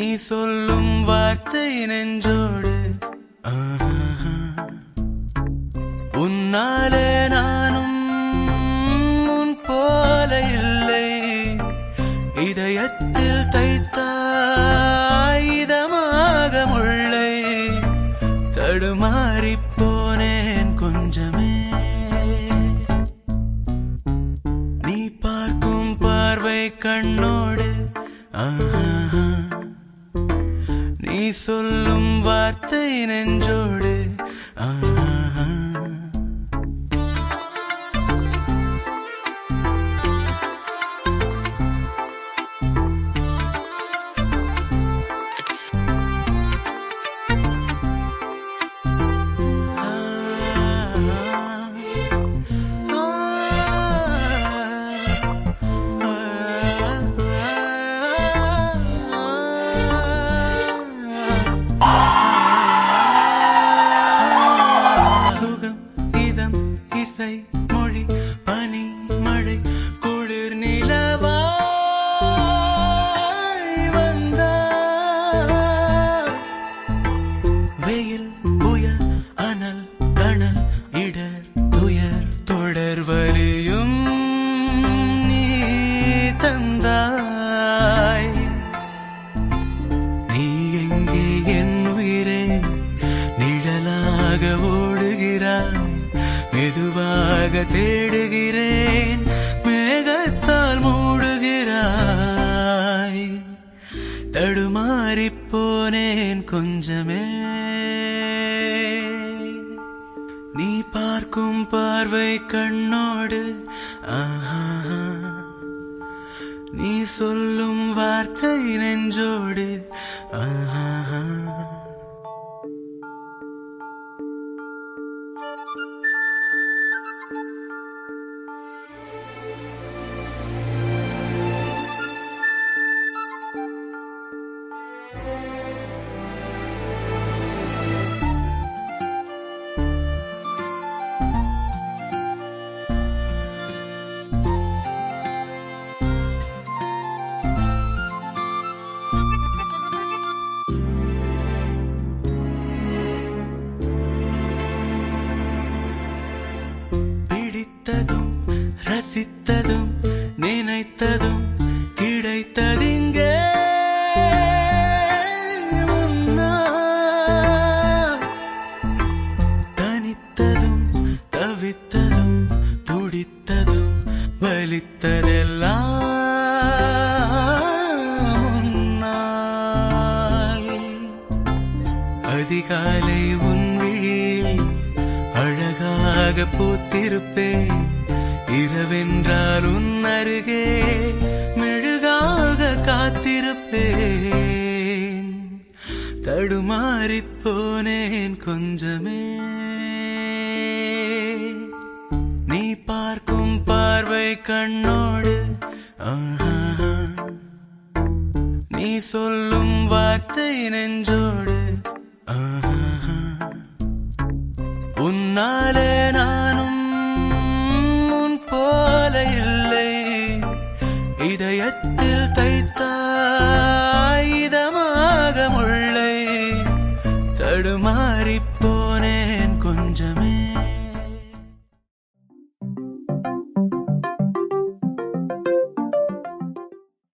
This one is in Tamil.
நீ சொல்லும் வார்த்தை நெஞ்சோடு உன்னாலே நானும் உன் போல இல்லை. இதயத்தில் தைத்தாய் இதமாக முள்ளை. தடுமாறிப் போனேன் கொஞ்சமே. நீ பார்க்கும் பார்வை கண்ணோடு நீ சொல்லும் வார்த்தை நெஞ்சோடு இசை மொழி பனி மழை குளிர் நிலவாய் வந்தாய். வெயில் புயல் அனல் தணல் இடர் துயர் தொடர் வலியும் நீ தந்தாய். நீ எங்கே என் உயிரே நிழலாக ஓடுகிறாய். மெதுவாக தேடுகிறேன் மேகத்தால் மூடுகிறாய். தடுமாறிப் போனேன் கொஞ்சமே. நீ பார்க்கும் பார்வை கண்ணோடு நீ சொல்லும் வார்த்தை நெஞ்சோடு பிடித்ததும் ரசித்ததும் நினைத்ததும் கிடைத்ததிங்கே. தனித்ததும் தவித்ததும் துடித்ததும் வலித்ததெல்லாம் உன்னால். அதிகாலை உன் விழியில் அழகாக பூத்திருப்பேன். இரவென்றால் உன் அருகே மெழுகாக காத்திருப்பேன். தடுமாறிப் போனேன் கொஞ்சமே. நீ பார்க்கும் பார்வை கண்ணோடு நீ சொல்லும் வார்த்தை நெஞ்சோடு உன்னாலே நானும் உன் போல இல்லை. இதயத்தில் தைத்தாய் இதமாக முள்ளை. தடுமா